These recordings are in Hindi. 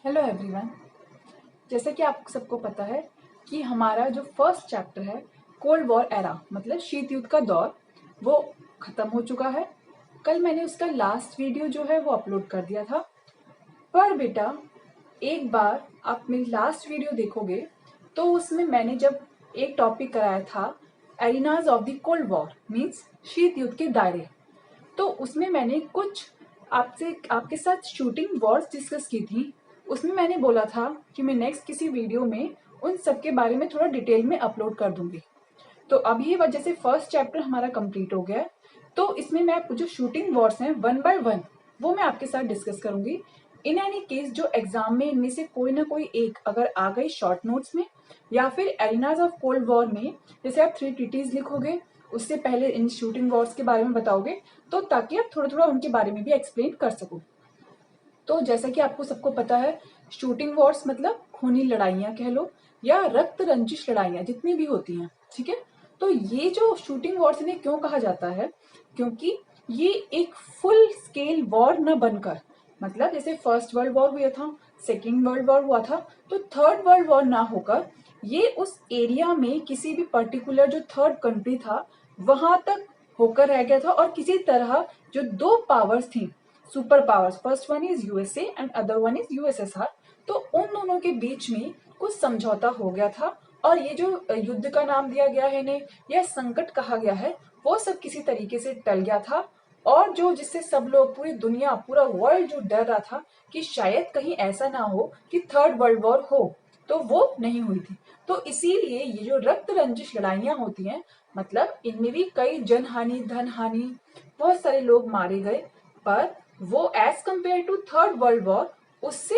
Hello everyone. जैसे कि आप सबको पता है कि हमारा जो फर्स्ट चैप्टर है कोल्ड वॉर एरा मतलब शीत युद्ध का दौर वो ख़त्म हो चुका है। कल मैंने उसका लास्ट वीडियो जो है वो अपलोड कर दिया था। पर बेटा एक बार आप मेरी लास्ट वीडियो देखोगे तो उसमें मैंने जब एक टॉपिक कराया था arenas of the cold war means शीत युद्ध के दायरे, तो उसमें मैंने कुछ आपसे आपके साथ शूटिंग वॉर्स डिस्कस की थी। उसमें मैंने बोला था कि मैं नेक्स्ट किसी वीडियो में उन सब के बारे में थोड़ा डिटेल में अपलोड कर दूंगी। तो अब ये वजह से फर्स्ट चैप्टर हमारा कंप्लीट हो गया है। तो इसमें मैं जो शूटिंग वॉर्स हैं वन बाय वन वो मैं आपके साथ डिस्कस करूंगी। इन एनी केस जो एग्जाम में इनमें से कोई ना कोई एक अगर आ गई शॉर्ट नोट्स में या फिर एरिनाज ऑफ कोल्ड वॉर में, जैसे आप 3 ट्रीटीज लिखोगे उससे पहले इन शूटिंग वॉर्स के बारे में बताओगे, तो ताकि आप थोड़ा थोड़ा उनके बारे में भी एक्सप्लेन कर सको। तो जैसा कि आपको सबको पता है शूटिंग वॉर्स मतलब खूनी लड़ाइयाँ कह लो या रक्त रंजिश लड़ाइयाँ जितनी भी होती हैं, ठीक है। तो ये जो शूटिंग वॉर्स इन्हें क्यों कहा जाता है, क्योंकि ये एक फुल स्केल वॉर न बनकर, मतलब जैसे फर्स्ट वर्ल्ड वॉर हुआ था, सेकेंड वर्ल्ड वॉर हुआ था, तो थर्ड वर्ल्ड वॉर ना होकर ये उस एरिया में किसी भी पर्टिकुलर जो थर्ड कंट्री था वहां तक होकर रह गया था। और किसी तरह जो दो पावर्स थी super powers, first one is USA and other one is USSR, तो उन दोनों के बीच में कुछ समझौता हो गया था। और ये जो युद्ध का नाम दिया गया है इन्हें, यह संकट कहा गया है, वो सब किसी तरीके से टल गया था। और जो जिससे सब लोग पूरी दुनिया पूरा वर्ल्ड जो डर रहा था कि शायद कहीं ऐसा ना हो कि थर्ड वर्ल्ड वॉर हो, तो वो नहीं हुई थी। तो इसीलिए ये जो रक्त रंजिश लड़ाइयां होती हैं, मतलब इनमें भी कई जनहानि धन हानि, बहुत सारे लोग मारे गए, पर वो as compare to third world war उससे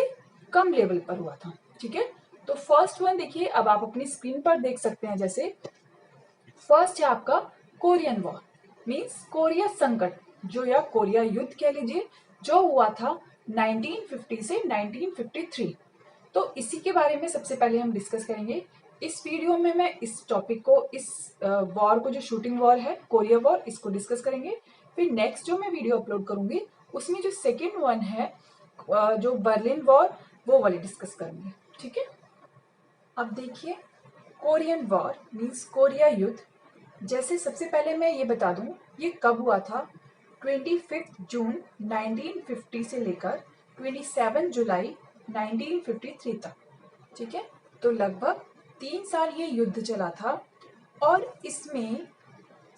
कम लेवल पर हुआ था, ठीक है। तो फर्स्ट वन देखिए, अब आप अपनी स्क्रीन पर देख सकते हैं। जैसे फर्स्ट है आपका कोरियन वॉर मीन्स कोरिया संकट, जो या कोरिया युद्ध कह लीजिए, जो हुआ था 1950 से 1953। तो इसी के बारे में सबसे पहले हम डिस्कस करेंगे इस वीडियो में। मैं इस टॉपिक को, इस वॉर को, जो शूटिंग वॉर है कोरिया वॉर, इसको डिस्कस करेंगे। फिर नेक्स्ट जो मैं वीडियो अपलोड करूंगी उसमें जो सेकेंड वन है जो बर्लिन वॉर, वो वाली डिस्कस करेंगे, ठीक है। अब देखिए कोरियन वॉर मीन्स कोरिया युद्ध। जैसे सबसे पहले मैं ये बता दूं ये कब हुआ था, 25 जून 1950 से लेकर 27 जुलाई 1953 तक, ठीक है। तो लगभग 3 साल ये युद्ध चला था। और इसमें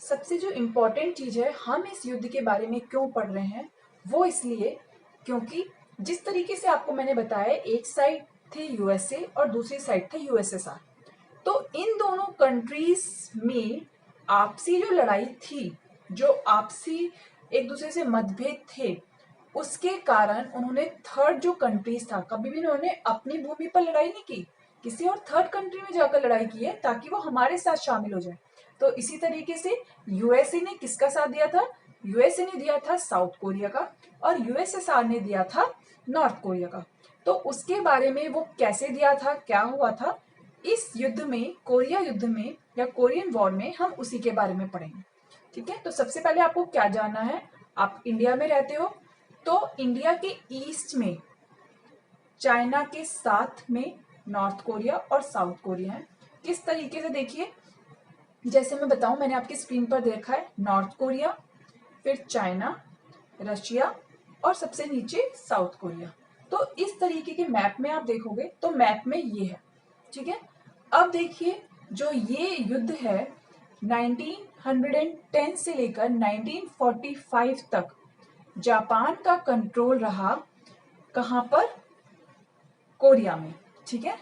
सबसे जो इम्पोर्टेंट चीज है, हम इस युद्ध के बारे में क्यों पढ़ रहे हैं, वो इसलिए क्योंकि जिस तरीके से आपको मैंने बताया, एक साइड थे यूएसए और दूसरी साइड थे यूएसएसआर। तो इन दोनों कंट्रीज में आपसी जो लड़ाई थी, जो आपसी एक दूसरे से मतभेद थे, उसके कारण उन्होंने थर्ड जो कंट्रीज था, कभी भी उन्होंने अपनी भूमि पर लड़ाई नहीं की, किसी और थर्ड कंट्री में जाकर लड़ाई की है ताकि वो हमारे साथ शामिल हो जाए। तो इसी तरीके से यूएसए ने किसका साथ दिया था, यूएसए ने दिया था साउथ कोरिया का, और यूएसएसआर ने दिया था नॉर्थ कोरिया का। तो उसके बारे में वो कैसे दिया था, क्या हुआ था इस युद्ध में, कोरिया युद्ध में या कोरियन वॉर में, हम उसी के बारे में पढ़ेंगे, ठीक है। तो सबसे पहले आपको क्या जानना है, आप इंडिया में रहते हो, तो इंडिया के ईस्ट में चाइना के साथ में नॉर्थ कोरिया और साउथ कोरिया है। किस तरीके से देखिए, जैसे मैं बताऊं, मैंने आपकी स्क्रीन पर देखा है नॉर्थ कोरिया, फिर चाइना, रशिया और सबसे नीचे साउथ कोरिया। तो इस तरीके के मैप में आप देखोगे तो मैप में ये है, ठीक है। अब देखिए जो ये युद्ध है 1910 से लेकर 1945 तक जापान का कंट्रोल रहा, कहां पर, कोरिया में, ठीक है।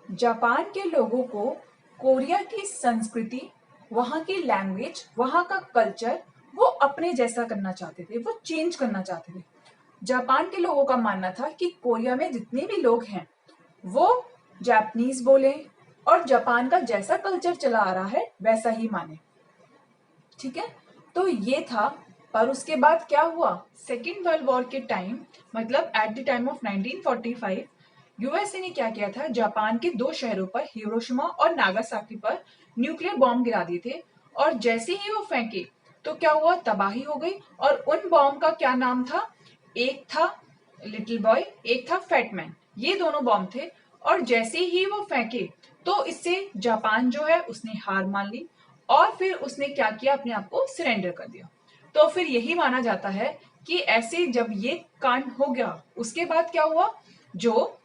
जापान के लोगों को कोरिया की संस्कृति, वहां की लैंग्वेज, वहां का कल्चर वो अपने जैसा करना चाहते थे, वो चेंज करना चाहते थे। जापान के लोगों का मानना था कि कोरिया में जितने भी लोग हैं वो जापानीज बोले और जापान का जैसा कल्चर चला आ रहा है वैसा ही माने, ठीक है। तो ये था। पर उसके बाद क्या हुआ, सेकेंड वर्ल्ड वॉर के टाइम, मतलब at the time of 1945, USA ने क्या किया था, जापान के 2 शहरों पर, हिरोशिमा और नागासाकी पर न्यूक्लियर बॉम्ब गिरा दिए थे। और जैसे ही वो फेंके तो क्या हुआ, तबाही हो गई। और उन बॉम्ब का क्या नाम था, एक था लिटिल बॉय, एक था फैटमैन। ये दोनों बॉम्ब थे। और जैसे ही वो फेंके तो इससे जापान जो है उसने हार मान ली और फिर उसने क्या किया, अपने आप को सरेंडर कर दिया। तो फिर यही माना जाता है कि ऐसे जब ये कांड हो गया उसके बाद क्या हुआ, जो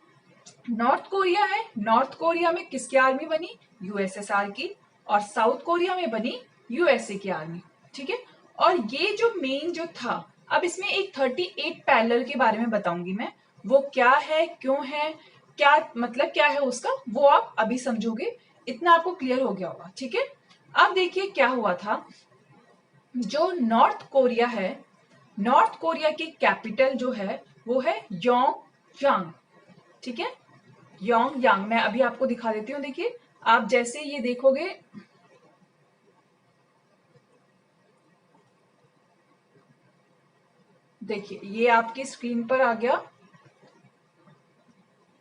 नॉर्थ कोरिया है, नॉर्थ कोरिया में किसकी आर्मी बनी, यूएसएसआर की, और साउथ कोरिया में बनी यूएसए की आर्मी। ठीक है। और ये जो मेन जो था, अब इसमें एक 38 पैरेलल के बारे में बताऊंगी मैं, वो क्या है, क्यों है, क्या मतलब क्या है उसका, वो आप अभी समझोगे। इतना आपको क्लियर हो गया होगा। ठीक है। अब देखिए क्या हुआ था, जो नॉर्थ कोरिया है, नॉर्थ कोरिया की कैपिटल जो है वो है योंगयांग। ठीक है, योंगयांग। मैं अभी आपको दिखा देती हूँ। देखिए, आप जैसे ये देखोगे, देखिए ये आपकी स्क्रीन पर आ गया,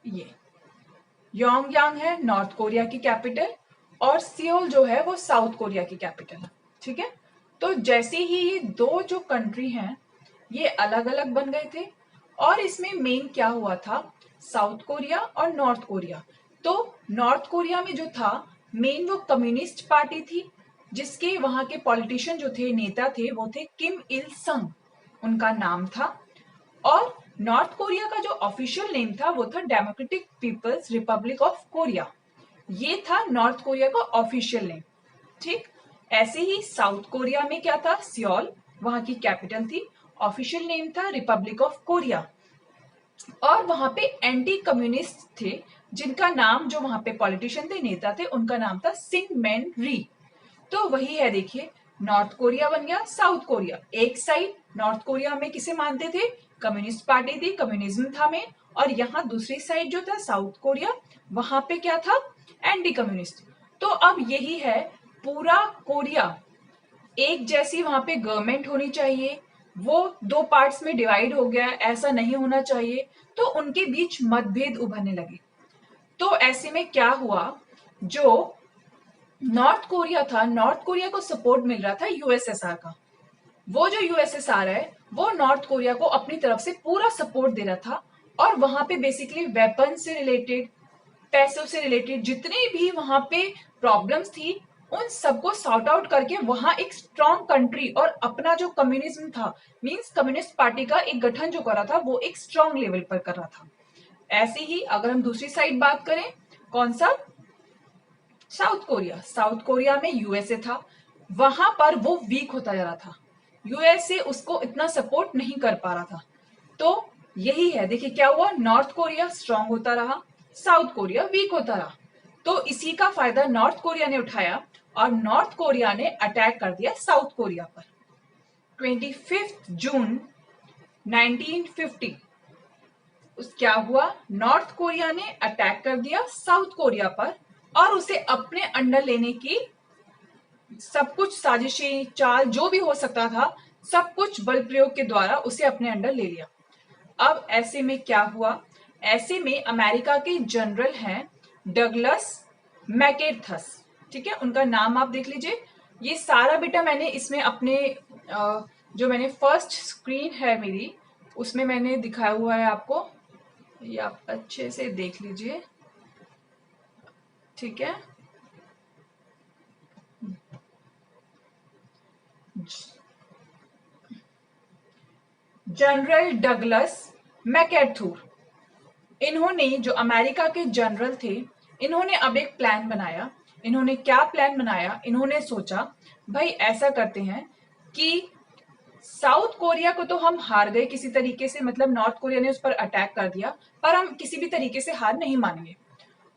ये योंगयांग है नॉर्थ कोरिया की कैपिटल, और सियोल जो है वो साउथ कोरिया की कैपिटल है। ठीक है। तो जैसे ही ये दो जो कंट्री हैं ये अलग अलग बन गए थे, और इसमें मेन क्या हुआ था, साउथ कोरिया और नॉर्थ कोरिया। तो नॉर्थ कोरिया में जो था मेन वो कम्युनिस्ट पार्टी थी, जिसके वहां के पॉलिटिशियन जो थे, नेता थे, वो थे किम इल संग, उनका नाम था। और नॉर्थ कोरिया का जो ऑफिशियल नेम था वो था Democratic People's Republic of Korea. ये था नॉर्थ कोरिया का ऑफिशियल नेम। ठीक। ऐसे ही साउथ कोरिया में क्या था, सियोल वहां की कैपिटल थी, ऑफिशियल नेम था रिपब्लिक ऑफ कोरिया। और वहां पे एंटी कम्युनिस्ट थे, जिनका नाम, जो वहां पे पॉलिटिशियन थे, नेता थे, उनका नाम था सिंग मैन री। तो वही है, देखिए नॉर्थ कोरिया बन गया, साउथ कोरिया। एक साइड नॉर्थ कोरिया में किसे मानते थे, कम्युनिस्ट पार्टी थी, कम्युनिज्म था में। और यहाँ दूसरी साइड जो था साउथ कोरिया, वहां पे क्या था, एंटी कम्युनिस्ट। तो अब यही है, पूरा कोरिया एक जैसी वहां पे गवर्नमेंट होनी चाहिए, वो दो पार्ट्स में डिवाइड हो गया, ऐसा नहीं होना चाहिए। तो उनके बीच मतभेद उभरने लगे। तो ऐसे में क्या हुआ, जो नॉर्थ कोरिया था, नॉर्थ कोरिया को सपोर्ट मिल रहा था यूएसएसआर का। वो जो यूएसएसआर है वो नॉर्थ कोरिया को अपनी तरफ से पूरा सपोर्ट दे रहा था। और वहां पे बेसिकली वेपन से रिलेटेड, पैसों से रिलेटेड जितनी भी वहां पे प्रॉब्लम्स थी, उन सबको सॉर्ट आउट करके वहां एक स्ट्रॉन्ग कंट्री और अपना जो कम्युनिज्म था, मींस कम्युनिस्ट पार्टी का एक गठन जो करा था, वो एक स्ट्रॉन्ग लेवल पर कर रहा था। ऐसे ही अगर हम दूसरी साइड बात करें, कौन सा, साउथ कोरिया, साउथ कोरिया में यूएसए था, वहां पर वो वीक होता जा रहा था, यूएसए उसको इतना सपोर्ट नहीं कर पा रहा था। तो यही है, देखिए क्या हुआ, नॉर्थ कोरिया स्ट्रांग होता रहा, साउथ कोरिया वीक होता रहा। तो इसी का फायदा नॉर्थ कोरिया ने उठाया और नॉर्थ कोरिया ने अटैक कर दिया साउथ कोरिया पर। 25 जून 1950 क्या हुआ, नॉर्थ कोरिया ने अटैक कर दिया साउथ कोरिया पर और उसे अपने अंडर लेने की सब कुछ साजिशें, चाल जो भी हो सकता था, सब कुछ बल प्रयोग के द्वारा उसे अपने अंडर ले लिया। अब ऐसे में क्या हुआ, ऐसे में अमेरिका के जनरल हैं डगलस मैकेर्थस। ठीक है, उनका नाम आप देख लीजिए। ये सारा बेटा मैंने इसमें अपने जो मैंने फर्स्ट स्क्रीन है मेरी, उसमें मैंने दिखाया हुआ है आपको, ये आप अच्छे से देख लीजिए। ठीक है, जनरल डगलस मैकेर्थर, इन्होंने, जो अमेरिका के जनरल थे, इन्होंने अब एक प्लान बनाया। इन्होंने क्या प्लान बनाया, इन्होंने सोचा भाई ऐसा करते हैं कि साउथ कोरिया को तो हम हार गए किसी तरीके से, मतलब नॉर्थ कोरिया ने उस पर अटैक कर दिया, पर हम किसी भी तरीके से हार नहीं मानेंगे।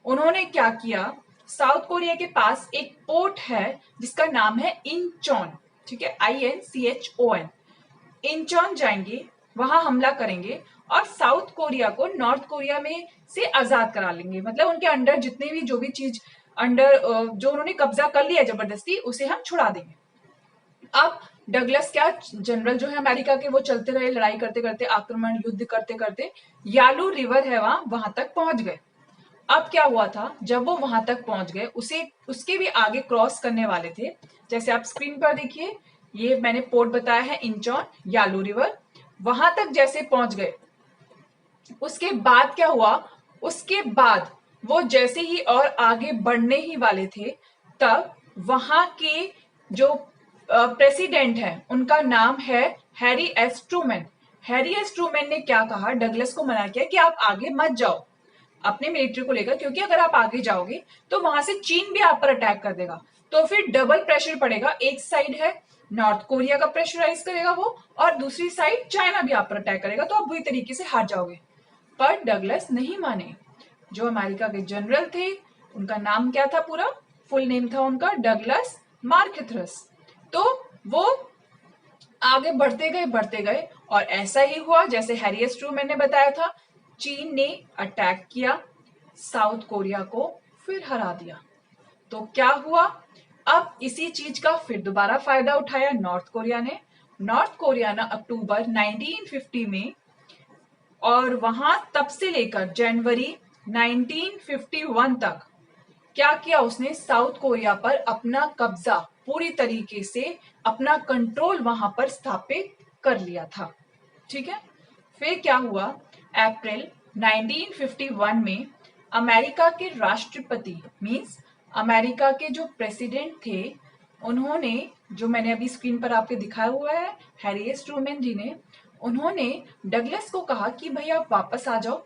उन्होंने क्या किया, साउथ कोरिया के पास एक पोर्ट है जिसका नाम है इंचॉन। ठीक है, INCHON। इंचॉन जाएंगे, वहां हमला करेंगे और साउथ कोरिया को नॉर्थ कोरिया में से आजाद करा लेंगे। मतलब उनके अंडर जितने भी जो भी चीज अंडर जो उन्होंने कब्जा कर लिया जबरदस्ती, उसे हम छुड़ा देंगे। अब डगलस क्या, जनरल जो है अमेरिका के, वो चलते रहे, लड़ाई करते करते, आक्रमण युद्ध करते करते यालू रिवर है वहां तक पहुंच गए। अब क्या हुआ था, जब वो वहां तक पहुंच गए, उसे उसके भी आगे क्रॉस करने वाले थे। जैसे आप स्क्रीन पर देखिए, ये मैंने पोर्ट बताया है इंचॉन, यालू रिवर, वहां तक जैसे पहुंच गए, उसके बाद क्या हुआ, उसके बाद वो जैसे ही और आगे बढ़ने ही वाले थे, तब वहां के जो प्रेसिडेंट है उनका नाम है Harry S Trueman. Harry S Trueman ने क्या कहा, डगलस को मना किया कि आप आगे मत जाओ अपने मिलिट्री को लेकर, क्योंकि अगर आप आगे जाओगे तो वहां से चीन भी आप पर अटैक कर देगा, तो फिर डबल प्रेशर पड़ेगा। एक साइड है नॉर्थ कोरिया का प्रेशराइज करेगा वो, और दूसरी साइड चाइना भी आप पर अटैक करेगा, तो आप बुरी तरीके से हार जाओगे। पर डगलस नहीं माने। जो अमेरिका के जनरल थे, उनका नाम क्या था, पूरा फुल नेम था उनका डगलस मार्केथ्रस। तो वो आगे बढ़ते गए और ऐसा ही हुआ जैसे हैरी एस ट्रूमैन ने बताया था। चीन ने अटैक किया साउथ कोरिया को, फिर हरा दिया। तो क्या हुआ, अब इसी चीज का फिर दोबारा फायदा उठाया नॉर्थ कोरिया ने। नॉर्थ कोरिया ने अक्टूबर 1950 में, और वहां तब से लेकर जनवरी 1951 तक क्या किया उसने, साउथ कोरिया पर अपना कब्जा पूरी तरीके से, अपना कंट्रोल वहां पर स्थापित कर लिया था। ठीक है। फिर क्या हुआ, अप्रैल 1951 में अमेरिका के राष्ट्रपति मींस अमेरिका के जो प्रेसिडेंट थे, उन्होंने, जो मैंने अभी स्क्रीन पर आपके दिखाया हुआ है, हैरी एस ट्रूमैन जी ने, उन्होंने डगलस को कहा कि भाई आप वापस आ जाओ,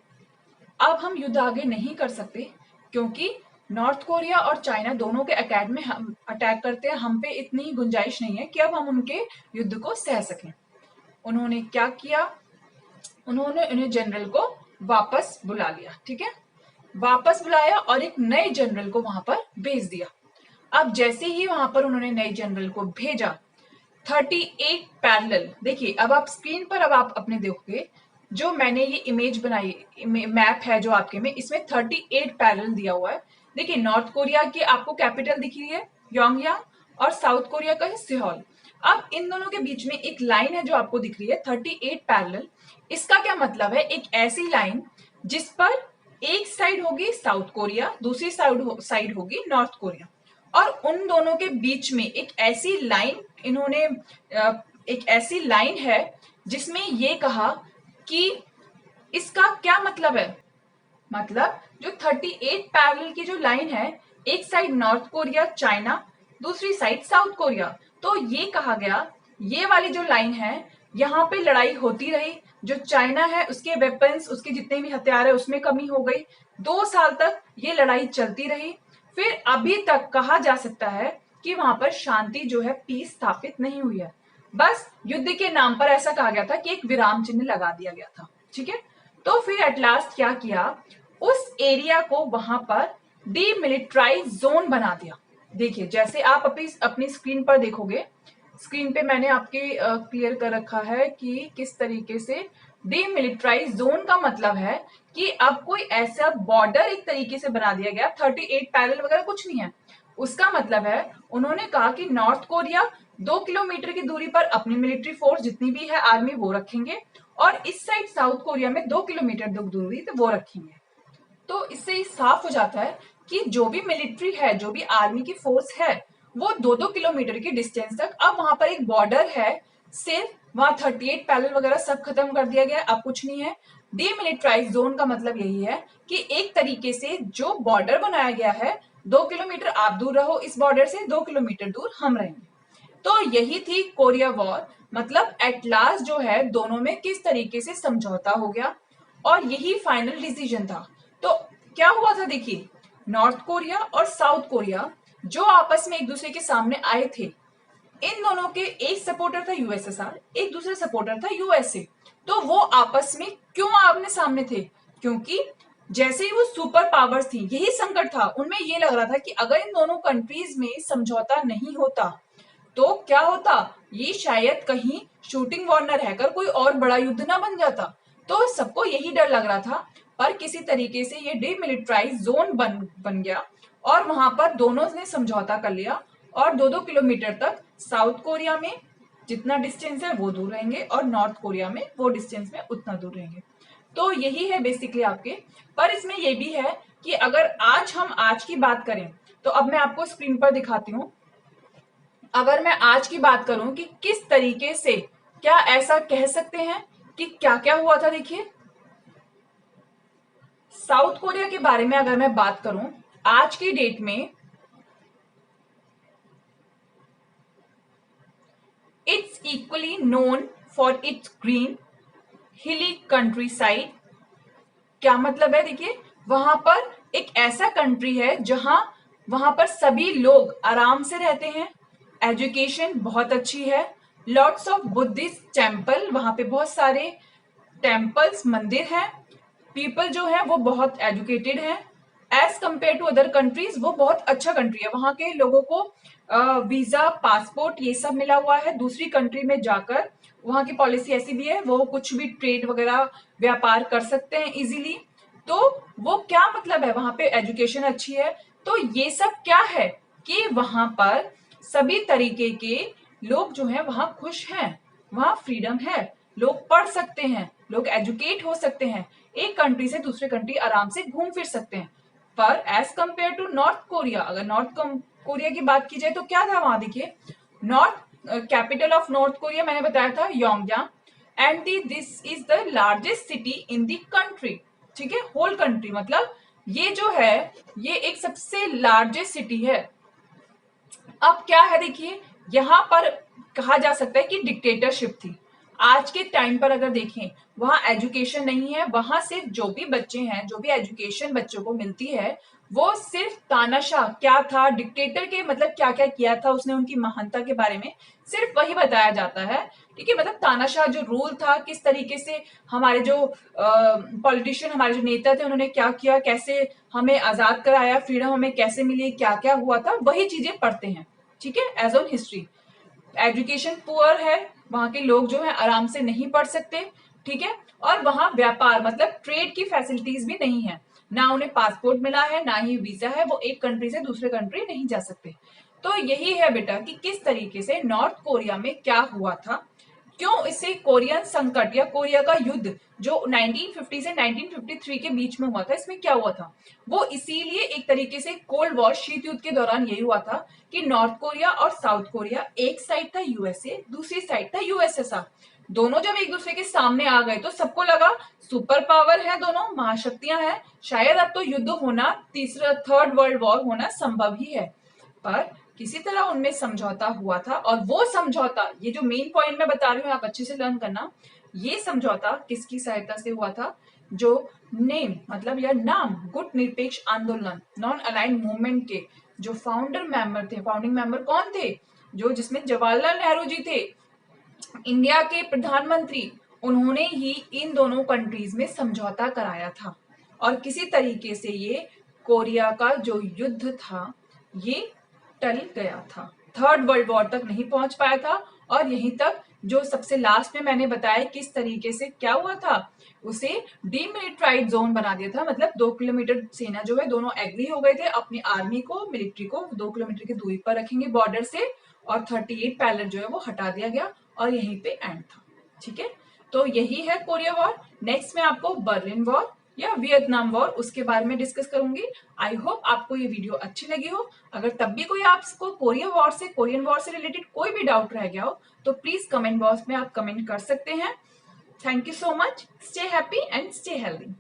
अब हम युद्ध आगे नहीं कर सकते, क्योंकि नॉर्थ कोरिया और चाइना दोनों के अटैक में हम अटैक करते हैं, हम पे इतनी गुंजाइश नहीं है कि अब हम उनके युद्ध को सह सकें। उन्होंने क्या किया, उन्होंने उन्हें जनरल को वापस बुला लिया। ठीक है, वापस बुलाया और एक नए जनरल को वहां पर भेज दिया। अब जैसे ही वहां पर उन्होंने नए जनरल को भेजा, 38 पैरेलल, देखिए अब आप स्क्रीन पर, अब आप अपने देखोगे, जो मैंने ये इमेज बनाई, मैप है जो आपके में, इसमें 38 पैरेलल दिया हुआ है। देखिए नॉर्थ कोरिया की आपको कैपिटल दिख रही है योंगयांग, और साउथ कोरिया का है सिहोल। अब इन दोनों के बीच में एक लाइन है जो आपको दिख रही है 38 पैरेलल। इसका क्या मतलब है, एक ऐसी लाइन जिस पर एक साइड होगी साउथ कोरिया, दूसरी साइड होगी नॉर्थ कोरिया, और उन दोनों के बीच में एक ऐसी लाइन इन्होंने, एक ऐसी लाइन है जिसमें ये कहा कि इसका क्या मतलब है, मतलब जो 38 पैरेलल की जो लाइन है, एक साइड नॉर्थ कोरिया चाइना, दूसरी साइड साउथ कोरिया, तो ये कहा गया ये वाली जो लाइन है, यहाँ पे लड़ाई होती रही, जो चाइना है उसके वेपन्स, उसके जितने भी हथियार है उसमें कमी हो गई, 2 साल तक ये लड़ाई चलती रही। फिर अभी तक कहा जा सकता है कि वहां पर शांति जो है, पीस स्थापित नहीं हुई है, बस युद्ध के नाम पर ऐसा कहा गया था कि एक विराम चिन्ह लगा दिया गया था। ठीक है, तो फिर एट लास्ट क्या किया, उस एरिया को वहां पर डीमिलिट्राइज जोन बना दिया। देखिए जैसे आप अपनी स्क्रीन पर देखोगे, स्क्रीन पे मैंने आपके क्लियर कर रखा है कि किस तरीके से डीमिलिट्राइज जोन का मतलब है कि अब कोई ऐसा बॉर्डर एक तरीके से बना दिया गया, 38 पैरेलल वगैरह कुछ नहीं है। उसका मतलब है उन्होंने कहा कि नॉर्थ कोरिया 2 किलोमीटर की दूरी पर अपनी मिलिट्री फोर्स जितनी भी है आर्मी वो रखेंगे, और इस साइड साउथ कोरिया में 2 किलोमीटर दूरी तो वो रखेंगे। तो इससे ही साफ हो जाता है कि जो भी मिलिट्री है, जो भी आर्मी की फोर्स है, वो 2-2 किलोमीटर की डिस्टेंस तक, अब वहां पर एक बॉर्डर है, सिर्फ वहां 38 पैरेलल वगैरह सब खत्म कर दिया गया, अब कुछ नहीं है। डीमिलिट्राइज जोन का मतलब यही है कि एक तरीके से जो बॉर्डर बनाया गया है, 2 किलोमीटर आप दूर रहो इस बॉर्डर से, 2 किलोमीटर दूर हम रहेंगे। तो यही थी कोरिया वॉर, मतलब एट लास्ट जो है दोनों में किस तरीके से समझौता हो गया, और यही फाइनल डिसीजन था। तो क्या हुआ था, देखिए नॉर्थ कोरिया और साउथ कोरिया जो आपस में एक दूसरे के सामने आए थे, इन दोनों के एक सपोर्टर था यूएसएसआर, एक दूसरे सपोर्टर था यूएसए। तो वो आपस में क्यों आमने सामने थे, क्योंकि जैसे ही वो सुपर पावर्स थी, यही संकट था उनमें, ये लग रहा था कि अगर इन दोनों कंट्रीज में समझौता नहीं होता तो क्या होता, ये शायद कहीं शूटिंग वॉर न रहकर कोई और बड़ा युद्ध ना बन जाता। तो सबको यही डर लग रहा था, पर किसी तरीके से ये डीमिलिट्राइज जोन बन गया, और वहां पर दोनों ने समझौता कर लिया, और 2-2 किलोमीटर तक साउथ कोरिया में जितना डिस्टेंस है वो दूर रहेंगे, और नॉर्थ कोरिया में वो डिस्टेंस में उतना दूर रहेंगे। तो यही है बेसिकली आपके। पर इसमें ये भी है कि अगर आज की बात करें, तो अब मैं आपको स्क्रीन पर दिखाती हूँ। अगर मैं आज की बात करूं कि किस तरीके से, क्या ऐसा कह सकते हैं कि क्या क्या हुआ था, देखिए साउथ कोरिया के बारे में अगर मैं बात करूं, आज की डेट में it's equally known for its green हिली कंट्री साइड। क्या मतलब है, देखिए वहां पर एक ऐसा कंट्री है जहां वहां पर सभी लोग आराम से रहते हैं, एजुकेशन बहुत अच्छी है, लॉट्स ऑफ बुद्धिस्ट टेम्पल, वहां पे बहुत सारे टेम्पल्स मंदिर हैं, पीपल जो है वो बहुत एजुकेटेड है, as compare to other countries वो बहुत अच्छा कंट्री है। वहां के लोगों को वीजा पासपोर्ट ये सब मिला हुआ है, दूसरी कंट्री में जाकर वहां की पॉलिसी ऐसी भी है वो कुछ भी ट्रेड वगैरह व्यापार कर सकते हैं इजीली। तो वो क्या मतलब है, वहां पे एजुकेशन अच्छी है। तो ये सब क्या है कि वहां पर सभी तरीके के लोग जो है वहां खुश हैं, वहां फ्रीडम है, लोग पढ़ सकते हैं, लोग एजुकेट हो सकते हैं, एक कंट्री से दूसरे कंट्री आराम से घूम फिर सकते हैं। पर as compare to North Korea, अगर नॉर्थ कोरिया की बात की जाए तो क्या था वहां, देखिए North capital of North Korea मैंने बताया था Pyongyang, and this is the largest city in the country. ठीक है, होल कंट्री मतलब ये जो है ये एक सबसे लार्जेस्ट सिटी है। अब क्या है, देखिए यहां पर कहा जा सकता है कि डिक्टेटरशिप थी। आज के टाइम पर अगर देखें वहां एजुकेशन नहीं है, वहां सिर्फ जो भी बच्चे हैं, जो भी एजुकेशन बच्चों को मिलती है वो सिर्फ तानाशाह क्या था, डिक्टेटर के मतलब क्या क्या किया था उसने, उनकी महानता के बारे में सिर्फ वही बताया जाता है। ठीक है, मतलब तानाशाह जो रूल था, किस तरीके से हमारे जो पॉलिटिशियन, हमारे जो नेता थे उन्होंने क्या किया, कैसे हमें आजाद कराया, फ्रीडम हमें कैसे मिली, क्या क्या हुआ था, वही चीजें पढ़ते हैं। ठीक है, as on history. Education poor है, वहां के लोग जो है आराम से नहीं पढ़ सकते। ठीक है, और वहां व्यापार मतलब ट्रेड की फैसिलिटीज भी नहीं है, ना उन्हें पासपोर्ट मिला है ना ही वीजा है, वो एक कंट्री से दूसरे कंट्री नहीं जा सकते। तो यही है बेटा कि किस तरीके से नॉर्थ कोरिया में क्या हुआ था, क्यों इसे कोरियन संकट या कोरिया का युद्ध जो 1950 से 1953 के बीच में हुआ था, इसमें क्या हुआ था, वो इसीलिए एक तरीके से कोल्ड वॉर शीत युद्ध के दौरान यही हुआ था कि नॉर्थ कोरिया और साउथ कोरिया, एक साइड था यूएसए, दूसरी साइड था यूएसएसआर। दोनों जब एक दूसरे के सामने आ गए तो सबको लगा सुपर पावर है, दोनों महाशक्तियां हैं, शायद अब तो युद्ध होना, तीसरा थर्ड वर्ल्ड वॉर होना संभव ही है। पर किसी तरह उनमें समझौता हुआ था, और वो समझौता, ये जो मेन पॉइंट मैं बता रही हूँ आप अच्छे से लर्न करना, ये समझौता किसकी सहायता से हुआ था, जो नेम मतलब या नाम गुट निरपेक्ष आंदोलन नॉन अलाइंड मूवमेंट के जो फाउंडर मेंबर थे, फाउंडिंग मेंबर कौन थे, जो जिसमें जवाहरलाल नेहरू जी थे, इंडिया के प्रधानमंत्री, उन्होंने ही इन दोनों कंट्रीज में समझौता कराया था। और किसी तरीके से ये कोरिया का जो युद्ध था ये टल गया था, थर्ड वर्ल्ड वॉर तक नहीं पहुंच पाया था। और यहीं तक जो सबसे लास्ट में मैंने बताया किस तरीके से क्या हुआ था, उसे डीमिलिटराइज जोन बना दिया था, मतलब 2 किलोमीटर सेना जो है दोनों एग्री हो गए थे अपनी आर्मी को, मिलिट्री को 2 किलोमीटर की दूरी पर रखेंगे बॉर्डर से, और 38 पैलेट जो है वो हटा दिया गया और यहीं पे एंड था। ठीक है, तो यही है कोरिया वॉर। नेक्स्ट में आपको बर्लिन वॉर या वियतनाम वॉर उसके बारे में डिस्कस करूंगी। आई होप आपको ये वीडियो अच्छी लगी हो। अगर तब भी कोई आपको कोरिया वॉर से, कोरियन वॉर से रिलेटेड कोई भी डाउट रह गया हो तो प्लीज कमेंट बॉक्स में आप कमेंट कर सकते हैं। Thank you so much, stay happy and stay healthy.